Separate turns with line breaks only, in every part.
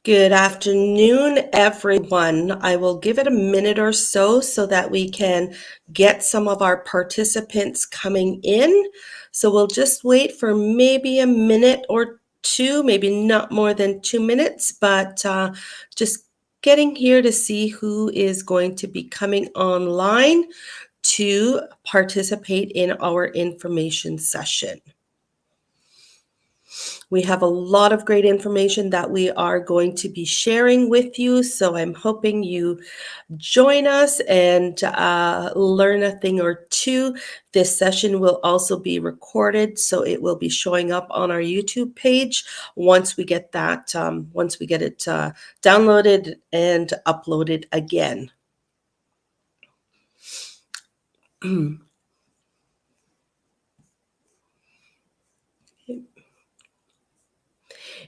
Good afternoon, everyone. I will give it a minute or so that we can get some of our participants coming in. So we'll just wait for maybe a minute or two, maybe not more than 2 minutes, but just getting here to see who is going to be coming online to participate in our information session. We have a lot of great information that we are going to be sharing with you, so I'm hoping you join us and learn a thing or two. This session will also be recorded, so it will be showing up on our YouTube page once we get that, once we get it downloaded and uploaded again.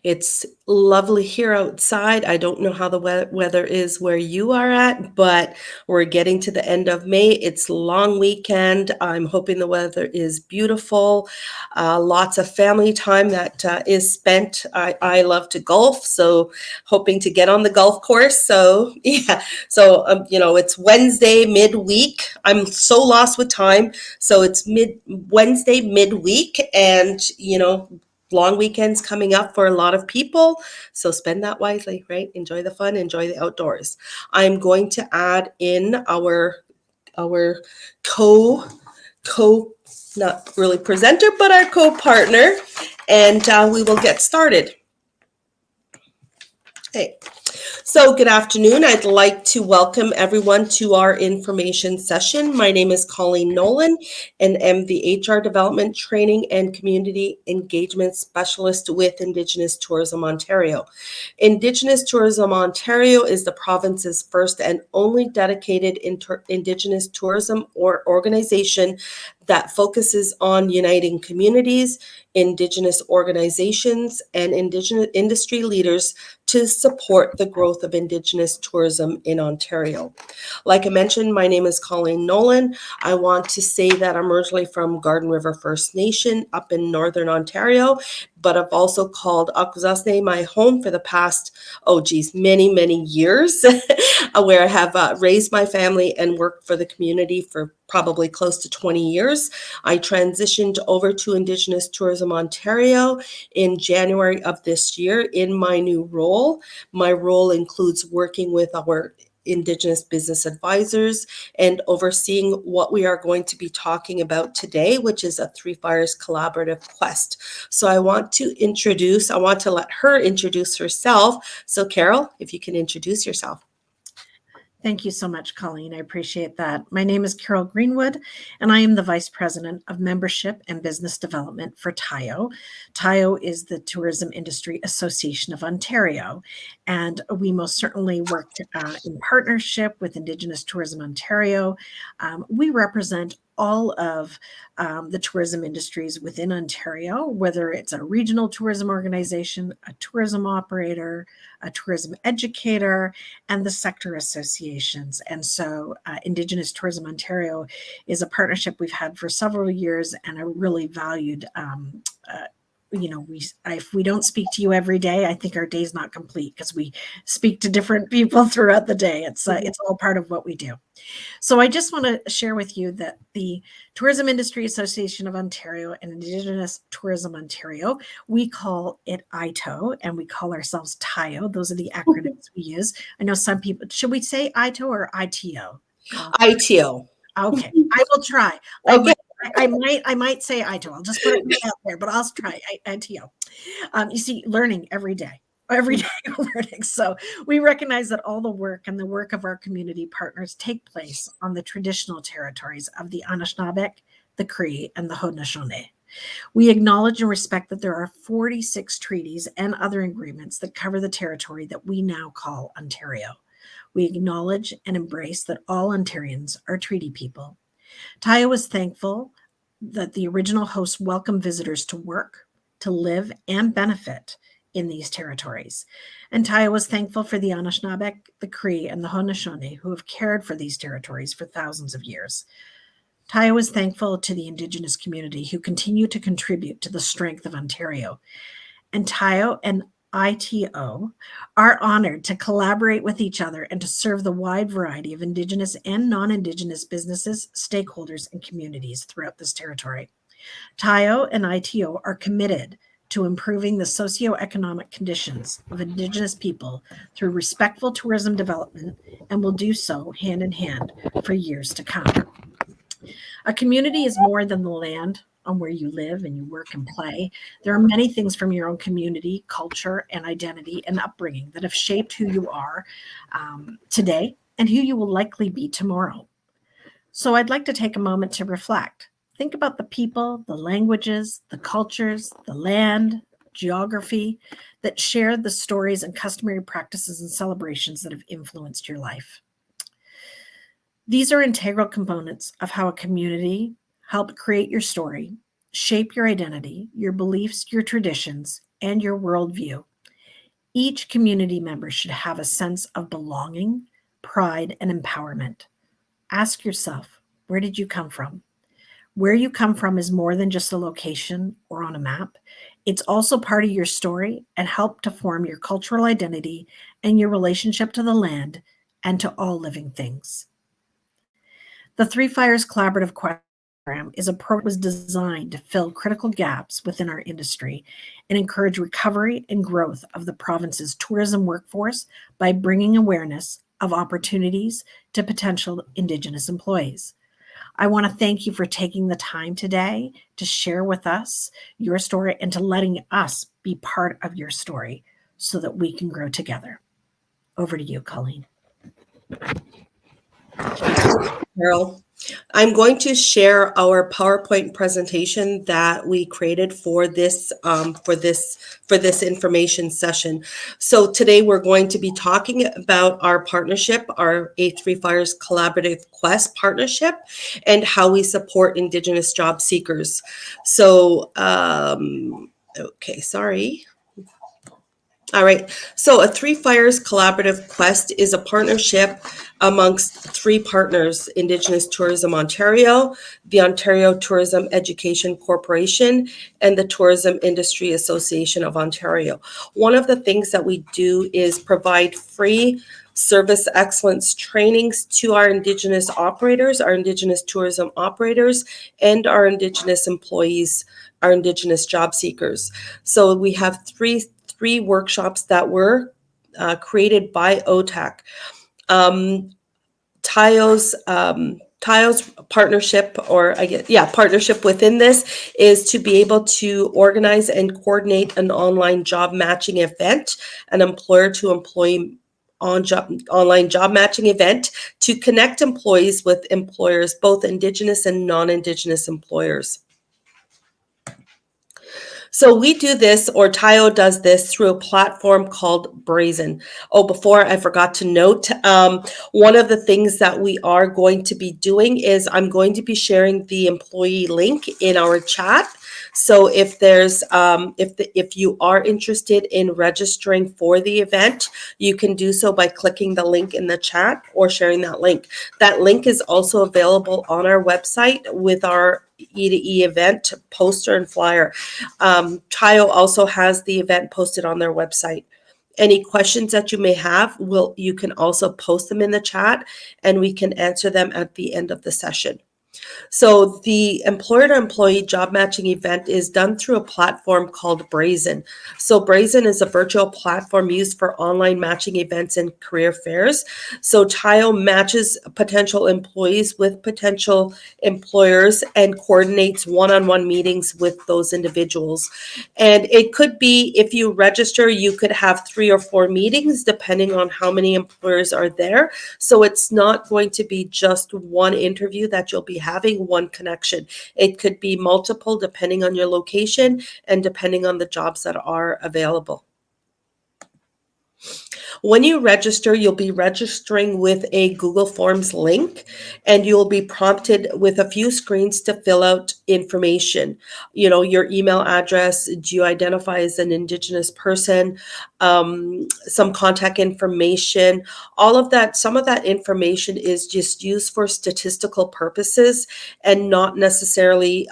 It's lovely here outside. I don't know how the weather is where you are at, but we're getting to the end of May. It's long weekend. I'm hoping the weather is beautiful. Lots of family time that is spent. I love to golf, so hoping to get on the golf course. So yeah, so it's Wednesday midweek. I'm so lost with time. So it's Wednesday midweek, and long weekends coming up for a lot of people. So spend that wisely, right? Enjoy the fun, enjoy the outdoors. I'm going to add in our co not really presenter, but our co-partner, and we will get started. Okay. So good afternoon. I'd like to welcome everyone to our information session. My name is Colleen Nolan and am the HR Development Training and Community Engagement Specialist with Indigenous Tourism Ontario. Indigenous Tourism Ontario is the province's first and only dedicated Indigenous tourism organization that focuses on uniting communities, Indigenous organizations, and Indigenous industry leaders to support the growth of Indigenous tourism in Ontario. Like I mentioned, my name is Colleen Nolan. I want to say that I'm originally from Garden River First Nation up in Northern Ontario, but I've also called Akwesasne my home for the past, many years, where I have raised my family and worked for the community for probably close to 20 years. I transitioned over to Indigenous Tourism Ontario in January of this year in my new role. My role includes working with our Indigenous business advisors and overseeing what we are going to be talking about today, which is a Three Fires Collaborative Quest. So I want to let her introduce herself. So Carol, if you can introduce yourself.
Thank you so much, Colleen. I appreciate that. My name is Carol Greenwood, and I am the Vice President of Membership and Business Development for TIO. TIO is the Tourism Industry Association of Ontario, and we most certainly work in partnership with Indigenous Tourism Ontario. We represent all of the tourism industries within Ontario, whether it's a regional tourism organization, a tourism operator, a tourism educator, and the sector associations. And so Indigenous Tourism Ontario is a partnership we've had for several years and a really valued if we don't speak to you every day, I think our day's not complete because we speak to different people throughout the day. It's all part of what we do. So I just want to share with you that the Tourism Industry Association of Ontario and Indigenous Tourism Ontario, we call it ITO and we call ourselves TIO. Those are the acronyms we use. I know some people, should we say ITO or ITO?
ITO.
Okay, I will try.
Okay.
I might say ITO. I'll just put it out there, but I'll try ITO. You see, learning every day. Every day learning. So we recognize that all the work and the work of our community partners take place on the traditional territories of the Anishinaabe, the Cree, and the Haudenosaunee. We acknowledge and respect that there are 46 treaties and other agreements that cover the territory that we now call Ontario. We acknowledge and embrace that all Ontarians are treaty people. TIO is thankful that the original hosts welcome visitors to work, to live, and benefit in these territories. And TIO was thankful for the Anishinaabe, the Cree, and the Haudenosaunee who have cared for these territories for thousands of years. TIO is thankful to the Indigenous community who continue to contribute to the strength of Ontario. And TIO and ITO, are honored to collaborate with each other and to serve the wide variety of Indigenous and non-Indigenous businesses, stakeholders, and communities throughout this territory. TIO and ITO are committed to improving the socioeconomic conditions of Indigenous people through respectful tourism development and will do so hand in hand for years to come. A community is more than the land on where you live and you work and play. There are many things from your own community, culture, and identity and upbringing that have shaped who you are today and who you will likely be tomorrow. So I'd like to take a moment to reflect. Think about the people, the languages, the cultures, the land, geography that share the stories and customary practices and celebrations that have influenced your life. These are integral components of how a community helped create your story, shape your identity, your beliefs, your traditions, and your worldview. Each community member should have a sense of belonging, pride, and empowerment. Ask yourself, where did you come from? Where you come from is more than just a location or on a map. It's also part of your story and help to form your cultural identity and your relationship to the land and to all living things. The Three Fires Collaborative Quest program is a program that was designed to fill critical gaps within our industry and encourage recovery and growth of the province's tourism workforce by bringing awareness of opportunities to potential Indigenous employees. I want to thank you for taking the time today to share with us your story and to letting us be part of your story so that we can grow together. Over to you, Colleen.
Carol. I'm going to share our PowerPoint presentation that we created for this information session. So today we're going to be talking about our partnership, our E2E Fires Collaborative Quest partnership, and how we support Indigenous job seekers. So, okay, sorry. All right. So a Three Fires Collaborative Quest is a partnership amongst three partners: Indigenous Tourism Ontario, the Ontario Tourism Education Corporation, and the Tourism Industry Association of Ontario. One of the things that we do is provide free service excellence trainings to our Indigenous operators, our Indigenous tourism operators, and our Indigenous employees, our Indigenous job seekers. So we have three workshops that were created by OTAC. TIO's partnership, or partnership within this is to be able to organize and coordinate an online job matching event, an employer to employee online job matching event to connect employees with employers, both Indigenous and non-Indigenous employers. So we do this, or TIO does this, through a platform called Brazen. Oh, before I forgot to note, one of the things that we are going to be doing is I'm going to be sharing the employee link in our chat. So if there's if you are interested in registering for the event, you can do so by clicking the link in the chat or sharing that link. That link is also available on our website with our E2E event poster and flyer. TIO also has the event posted on their website. Any questions that you may have, you can also post them in the chat and we can answer them at the end of the session. So the employer-to-employee job matching event is done through a platform called Brazen. So Brazen is a virtual platform used for online matching events and career fairs. So TIO matches potential employees with potential employers and coordinates one-on-one meetings with those individuals. And it could be, if you register, you could have 3 or 4 meetings depending on how many employers are there. So it's not going to be just one interview that you'll be having, one connection. It could be multiple depending on your location and depending on the jobs that are available. When you register, you'll be registering with a Google Forms link, and you'll be prompted with a few screens to fill out information. You know, your email address, do you identify as an Indigenous person, some contact information, all of that. Some of that information is just used for statistical purposes and not necessarily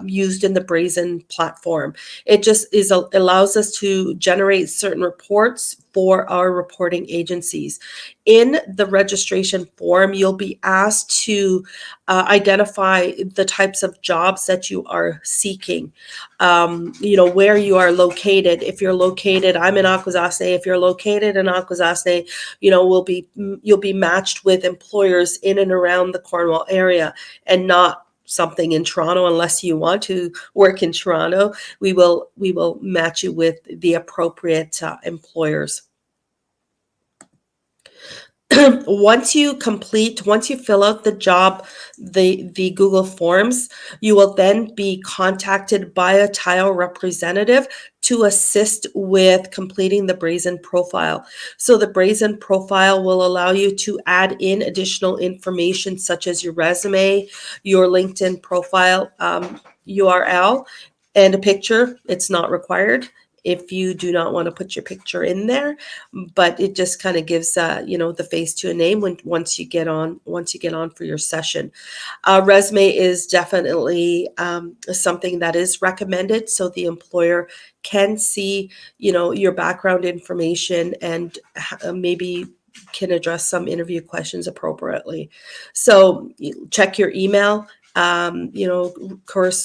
used in the Brazen platform. It just allows us to generate certain reports for our reporting agencies. In the registration form, you'll be asked to identify the types of jobs that you are seeking. Where you are located. If you're located, I'm in Akwesasne. If you're located in Akwesasne, you'll be matched with employers in and around the Cornwall area, and not something in Toronto. Unless you want to work in Toronto, we will match you with the appropriate employers. Once you fill out the Google Forms, you will then be contacted by a Tile representative to assist with completing the Brazen Profile. So the Brazen Profile will allow you to add in additional information such as your resume, your LinkedIn profile URL, and a picture. It's not required if you do not want to put your picture in there, but it just kind of gives the face to a name once you get on for your session. Resume is definitely something that is recommended, so the employer can see your background information and maybe can address some interview questions appropriately. So check your email.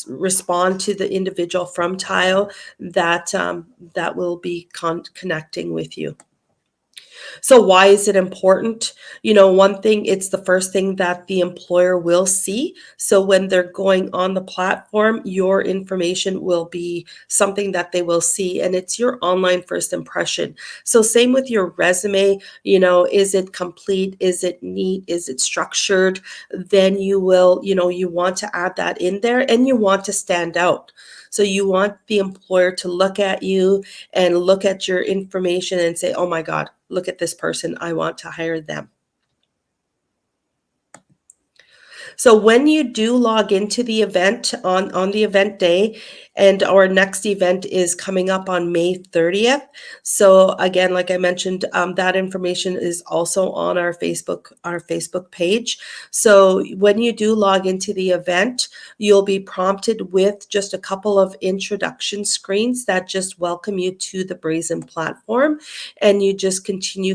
Respond to the individual from Tile that will be connecting with you. So why is it important? One thing, it's the first thing that the employer will see. So when they're going on the platform, your information will be something that they will see, and it's your online first impression. So same with your resume, is it complete? Is it neat? Is it structured? Then you want to add that in there, and you want to stand out. So you want the employer to look at you and look at your information and say, oh my God, look at this person. I want to hire them. So when you do log into the event on the event day, and our next event is coming up on May 30th. So again, like I mentioned, that information is also on our Facebook page. So when you do log into the event, you'll be prompted with just a couple of introduction screens that just welcome you to the Brazen platform, and you just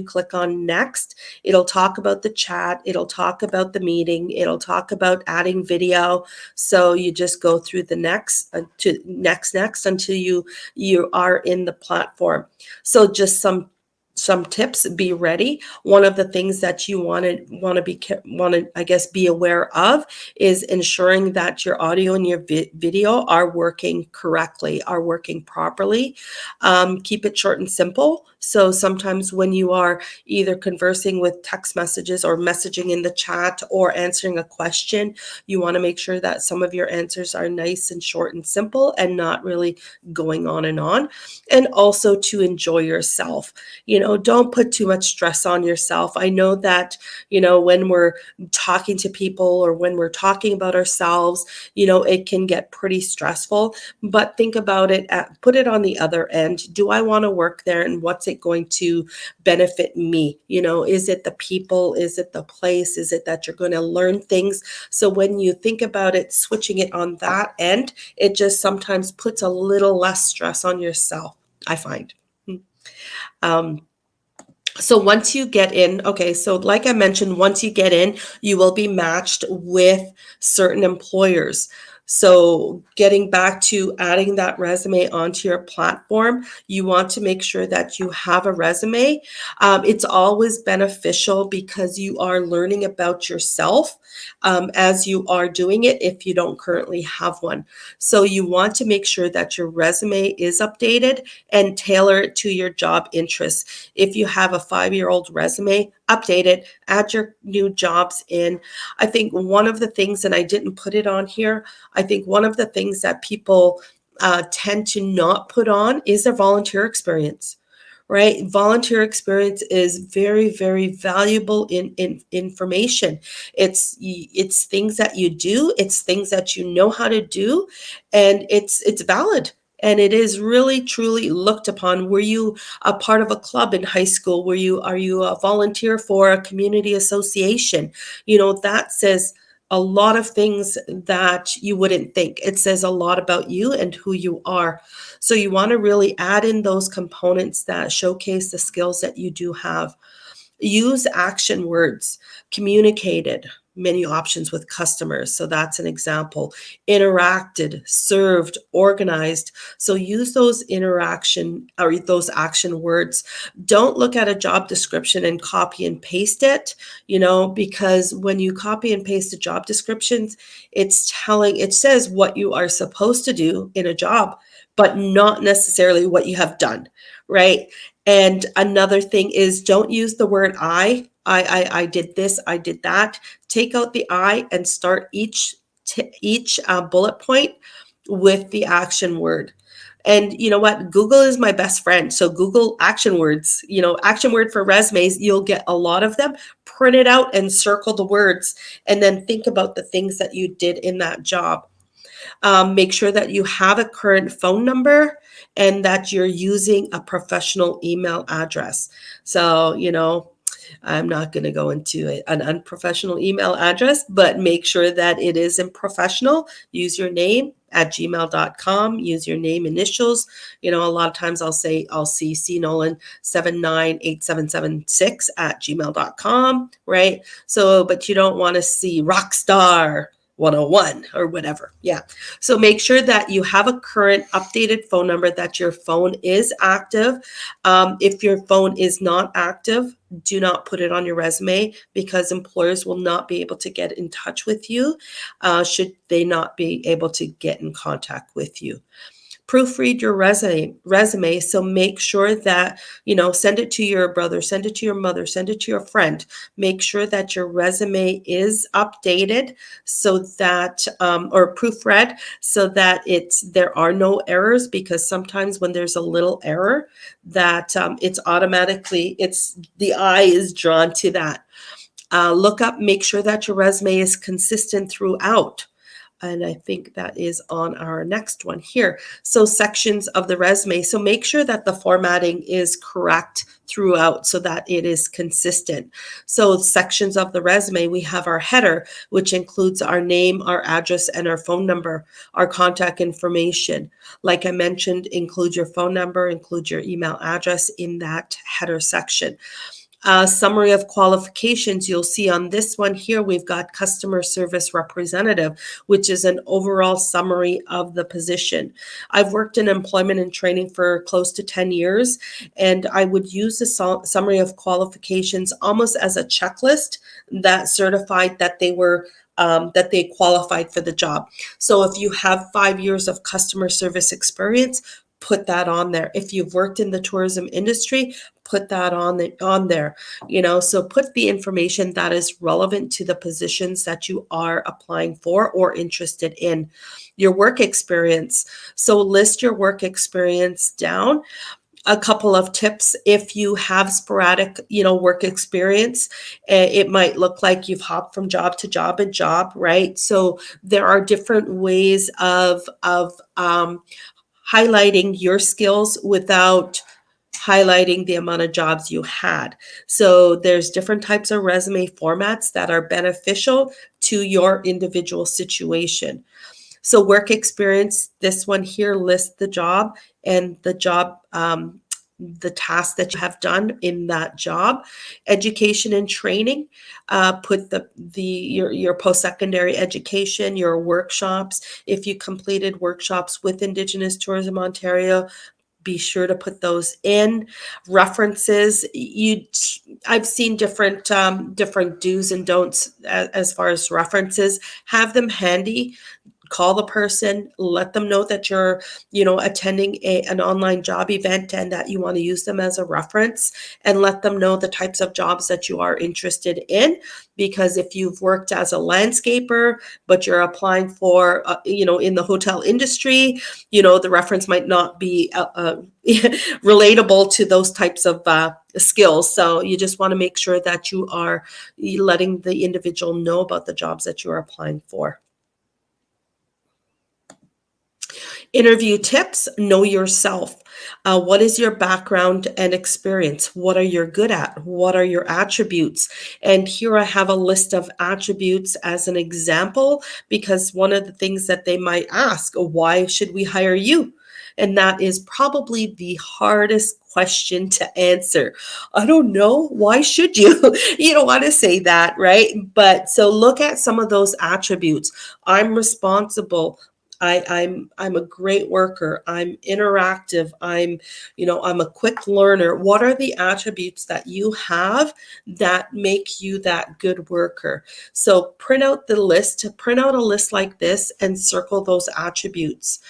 click on next. It'll talk about the chat, it'll talk about the meeting, it'll talk about adding video. So you just go through the next until you are in the platform. So just some tips: be ready. One of the things that you want to be aware of is ensuring that your audio and your video are working correctly, are working properly. Keep it short and simple. So sometimes when you are either conversing with text messages or messaging in the chat or answering a question, you want to make sure that some of your answers are nice and short and simple and not really going on and on. And also to enjoy yourself. Don't put too much stress on yourself. I know that, when we're talking to people or when we're talking about ourselves, it can get pretty stressful, but think about it, put it on the other end. Do I want to work there, and what's it going to benefit me? Is it the people? Is it the place? Is it that you're going to learn things? So when you think about it, switching it on that end, it just sometimes puts a little less stress on yourself, I find. So once you get in, so like I mentioned, once you get in, you will be matched with certain employers. So getting back to adding that resume onto your platform, you want to make sure that you have a resume. It's always beneficial because you are learning about yourself as you are doing it if you don't currently have one. So you want to make sure that your resume is updated and tailor it to your job interests. If you have a 5-year-old resume, update it, add your new jobs in. I think one of the things, and I didn't put it on here, I think one of the things that people tend to not put on is their volunteer experience. Right? Volunteer experience is very, very valuable in information. It's things that you do, it's things that you know how to do, and it's valid. And it is really, truly looked upon. Were you a part of a club in high school? Are you a volunteer for a community association? That says a lot of things that you wouldn't think. It says a lot about you and who you are. So you want to really add in those components that showcase the skills that you do have. Use action words, communicated, many options with customers. So that's an example. Interacted, served, organized. So use those interaction or those action words. Don't look at a job description and copy and paste it, because when you copy and paste the job descriptions, it says what you are supposed to do in a job, but not necessarily what you have done, right? And another thing is, don't use the word I did this, I did that. Take out the I and start each bullet point with the action word. And you know what? Google is my best friend. So Google action words, action word for resumes, you'll get a lot of them. Print it out and circle the words, and then think about the things that you did in that job. Make sure that you have a current phone number and that you're using a professional email address. So, I'm not going to go into an unprofessional email address, but make sure that it isn't professional. Use your name at gmail.com. Use your name initials. A lot of times I'll see C Nolan 798776 at gmail.com, right? So, but you don't want to see Rockstar 101 or whatever. Yeah. So make sure that you have a current updated phone number, that your phone is active. If your phone is not active, do not put it on your resume, because employers will not be able to get in touch with you should they not be able to get in contact with you. Proofread your resume. So make sure that, send it to your brother, send it to your mother, send it to your friend. Make sure that your resume is updated so that, or proofread, so that there are no errors, because sometimes when there's a little error, that it's the eye is drawn to that. Make sure that your resume is consistent throughout. And I think that is on our next one here. So sections of the resume. So make sure that the formatting is correct throughout so that it is consistent. So sections of the resume, we have our header, which includes our name, our address, and our phone number, our contact information. Like I mentioned, include your phone number, include your email address in that header section. Summary of qualifications, you'll see on this one here, we've got customer service representative, which is an overall summary of the position. I've worked in employment and training for close to 10 years, and I would use the summary of qualifications almost as a checklist that certified that they were that they qualified for the job. So if you have 5 years of customer service experience, put that on there. If you've worked in the tourism industry, put that on there. So put the information that is relevant to the positions that you are applying for or interested in. Your work experience. So list your work experience down. A couple of tips: if you have sporadic, work experience, it might look like you've hopped from job to job and job, right? So there are different ways of highlighting your skills without highlighting the amount of jobs you had. So there's different types of resume formats that are beneficial to your individual situation. So work experience, this one here lists the job and the task that you have done in that job. Education and training, put your post-secondary education, your workshops. If you completed workshops with Indigenous Tourism Ontario, be sure to put those in. References, I've seen different do's and don'ts as far as references. Have them handy. Call the person, let them know that you're, attending an online job event and that you want to use them as a reference, and let them know the types of jobs that you are interested in. Because if you've worked as a landscaper, but you're applying for, in the hotel industry, the reference might not be relatable to those types of skills. So you just want to make sure that you are letting the individual know about the jobs that you are applying for. Interview tips: know yourself. What is your background and experience? What are you good at? What are your attributes? And here I have a list of attributes as an example, because one of the things that they might ask, why should we hire you? And that is probably the hardest question to answer. I don't know. Why should you? You don't want to say that, right? But so look at some of those attributes. I'm responsible. I'm a great worker. I'm interactive. I'm a quick learner. What are the attributes that you have that make you that good worker? So print out a list like this and circle those attributes.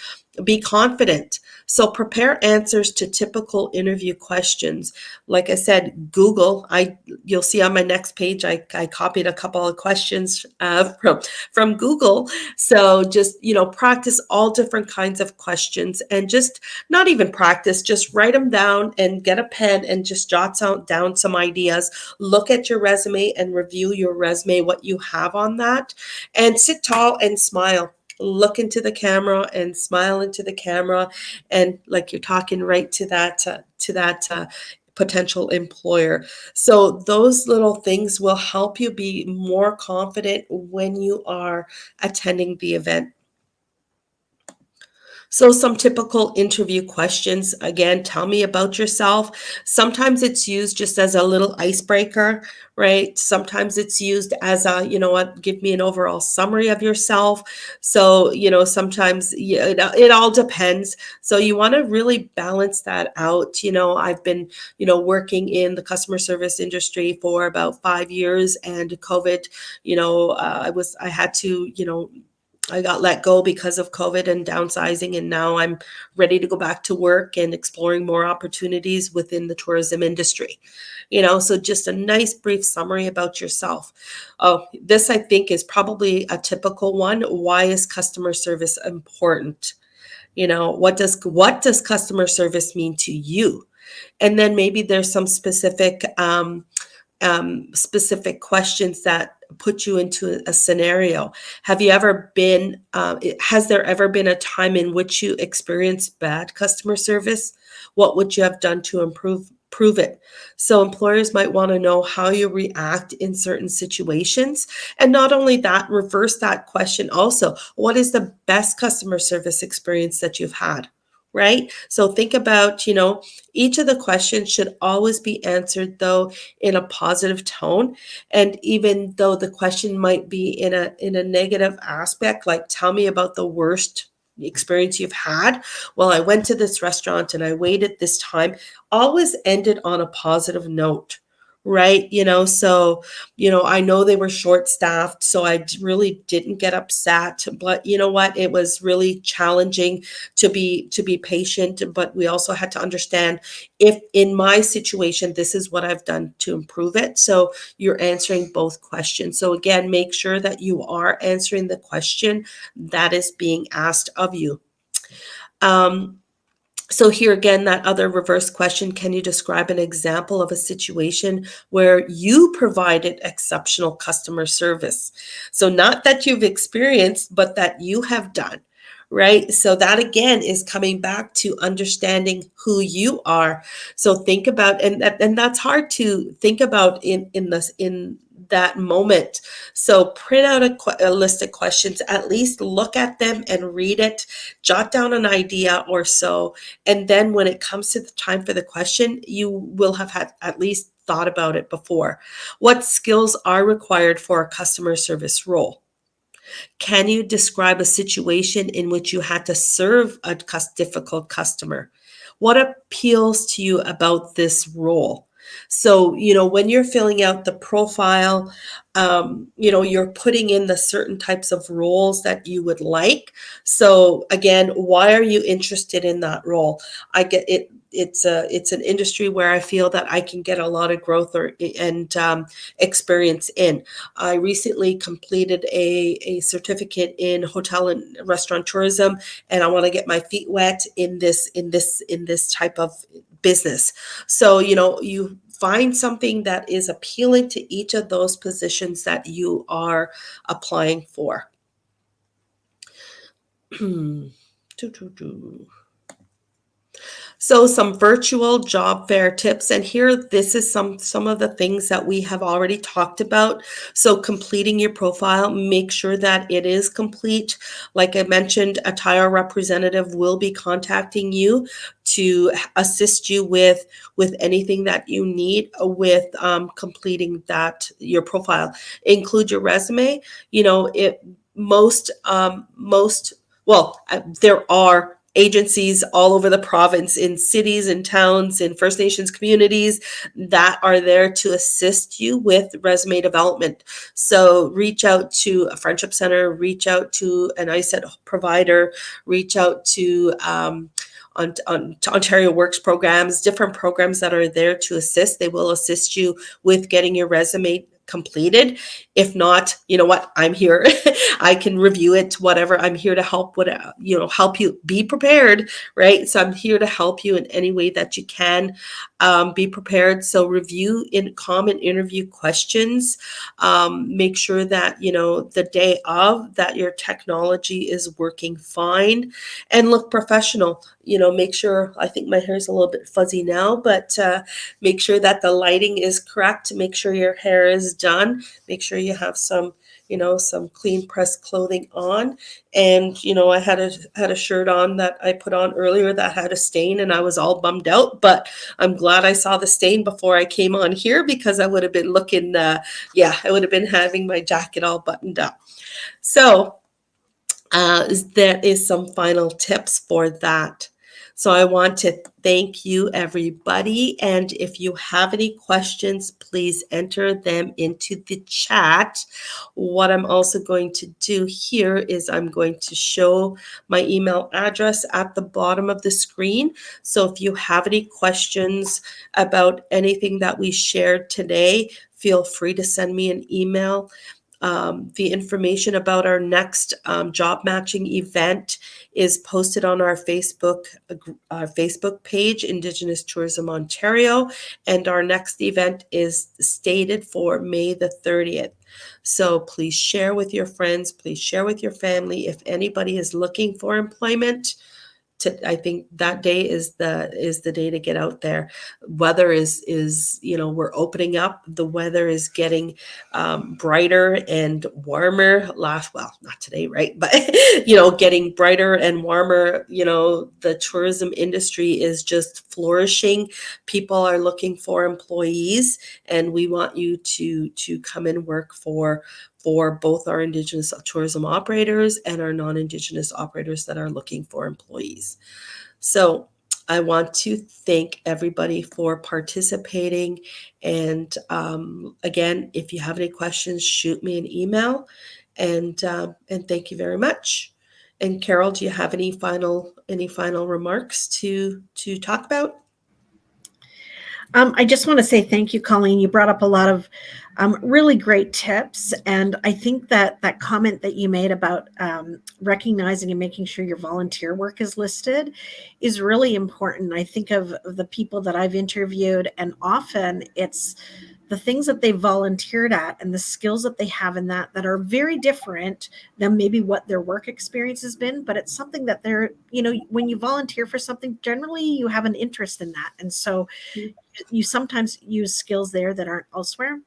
Be confident. So prepare answers to typical interview questions. Like I said, you'll see on my next page, I copied a couple of questions from Google. So just, practice all different kinds of questions, and just not even practice, just write them down and get a pen and just down some ideas. Look at your resume and review your resume, what you have on that, and sit tall and smile. Look into the camera and smile into the camera, and like you're talking right to that potential employer. So those little things will help you be more confident when you are attending the event. So some typical interview questions, again, tell me about yourself. Sometimes it's used just as a little icebreaker, right? Sometimes it's used as give me an overall summary of yourself. So, sometimes it all depends. So you want to really balance that out. I've been, working in the customer service industry for about 5 years, and COVID, I had to, I got let go because of COVID and downsizing, and now I'm ready to go back to work and exploring more opportunities within the tourism industry. So just a nice brief summary about yourself. Oh, this I think is probably a typical one. Why is customer service important? What does customer service mean to you? And then maybe there's some specific questions that put you into a scenario. Has there ever been a time in which you experienced bad customer service? What would you have done to prove it? So employers might want to know how you react in certain situations. And not only that, reverse that question also. What is the best customer service experience that you've had? Right? So think about, each of the questions should always be answered though in a positive tone. And even though the question might be in a negative aspect, like tell me about the worst experience you've had. Well, I went to this restaurant and I waited this time. Always ended on a positive note. Right. So, I know they were short staffed, so I really didn't get upset. But you know what? It was really challenging to be patient. But we also had to understand, if in my situation, this is what I've done to improve it. So you're answering both questions. So again, make sure that you are answering the question that is being asked of you. So here again, that other reverse question, can you describe an example of a situation where you provided exceptional customer service? So not that you've experienced, but that you have done, right? So that again is coming back to understanding who you are. So think about, and that's hard to think about in that moment. So print out a list of questions, at least look at them and read it, jot down an idea or so, and then when it comes to the time for the question, you will have had at least thought about it before. What skills are required for a customer service role? Can you describe a situation in which you had to serve a difficult customer? What appeals to you about this role? So, when you're filling out the profile, you're putting in the certain types of roles that you would like. So again, why are you interested in that role? I get it. It's an industry where I feel that I can get a lot of growth and experience in. I recently completed a certificate in hotel and restaurant tourism, and I want to get my feet wet in this type of business. So, you find something that is appealing to each of those positions that you are applying for. So some virtual job fair tips, and here this is some of the things that we have already talked about. So completing your profile, make sure that it is complete. Like I mentioned, a TIAR representative will be contacting you to assist you with anything that you need with completing that your profile. Include your resume. You know, it most well, there are agencies all over the province, in cities and towns, in First Nations communities, that are there to assist you with resume development. So reach out to a friendship center, reach out to an ISET provider, reach out to to Ontario Works programs, different programs that are there to assist. They will assist you with getting your resume completed. If not, you know what, I'm here. I can review it, whatever. I'm here to help, help you be prepared, right? So I'm here to help you in any way that you can be prepared. So review in common interview questions. Make sure that, the day of, that your technology is working fine, and look professional. Make sure, I think my hair is a little bit fuzzy now, but make sure that the lighting is correct. Make sure your hair is done. Make sure you have some some clean pressed clothing on. And I had a shirt on that I put on earlier that had a stain, and I was all bummed out, but I'm glad I saw the stain before I came on here, because I would have been looking I would have been having my jacket all buttoned up. So that is some final tips for that. So I want to thank you, everybody. And if you have any questions, please enter them into the chat. What I'm also going to do here is I'm going to show my email address at the bottom of the screen. So if you have any questions about anything that we shared today, feel free to send me an email. The information about our next job matching event is posted on our Facebook page, Indigenous Tourism Ontario, and our next event is stated for May the 30th. So please share with your friends, please share with your family. If anybody is looking for employment, I think that day is the day to get out there. Weather is we're opening up. The weather is getting brighter and warmer. Not today, right? But getting brighter and warmer. The tourism industry is just flourishing. People are looking for employees, and we want you to come and work for both our Indigenous tourism operators and our non-Indigenous operators that are looking for employees. So I want to thank everybody for participating. And again, if you have any questions, shoot me an email. And thank you very much. And Carol, do you have any final remarks to talk about?
I just want to say thank you, Colleen. You brought up a lot of really great tips. And I think that that comment that you made about recognizing and making sure your volunteer work is listed is really important. I think of the people that I've interviewed, and often it's the things that they volunteered at and the skills that they have in that are very different than maybe what their work experience has been. But it's something that they're, when you volunteer for something, generally you have an interest in that. And so you sometimes use skills there that aren't elsewhere.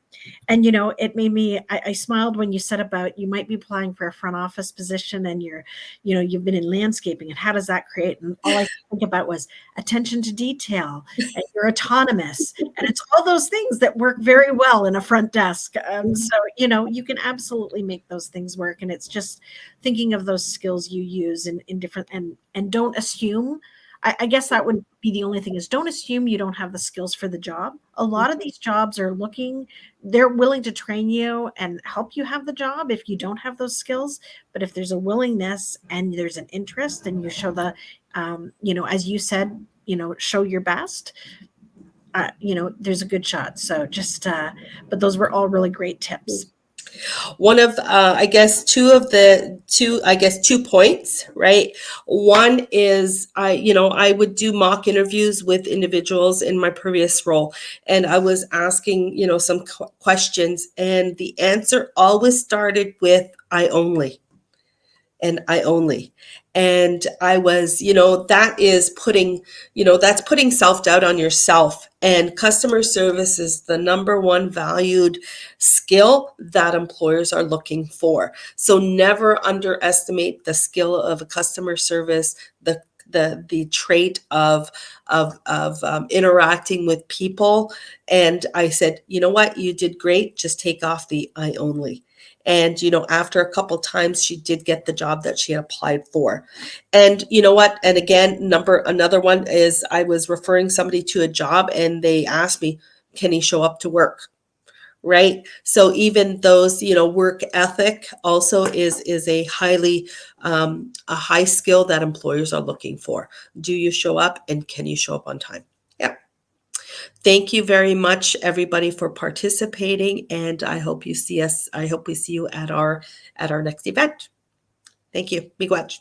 And it made me, I smiled when you said about you might be applying for a front office position, and you've been in landscaping, and how does that create? And all I could think about was attention to detail, and you're autonomous, and it's all those things that work very well in a front desk. So you can absolutely make those things work, and it's just thinking of those skills you use in different, and don't assume. I guess that would be the only thing, is don't assume you don't have the skills for the job. A lot of these jobs are they're willing to train you and help you have the job if you don't have those skills. But if there's a willingness and there's an interest, and you show as you said, show your best, there's a good shot. So but those were all really great tips.
One of I guess two points, right? One is I would do mock interviews with individuals in my previous role, and I was asking some questions, and the answer always started with "I only." and I only. And I was, that is putting, that's putting self-doubt on yourself. And customer service is the number one valued skill that employers are looking for. So never underestimate the skill of a customer service, the trait of interacting with people. And I said, you know what, you did great. Just take off the I only. And after a couple times, she did get the job that she had applied for. And you know what? And again, another one is I was referring somebody to a job, and they asked me, "Can he show up to work?" Right. So even those, work ethic also is a a high skill that employers are looking for. Do you show up, and can you show up on time? Yeah. Thank you very much, everybody, for participating, and I hope we see you at our next event. Thank you. Miigwech.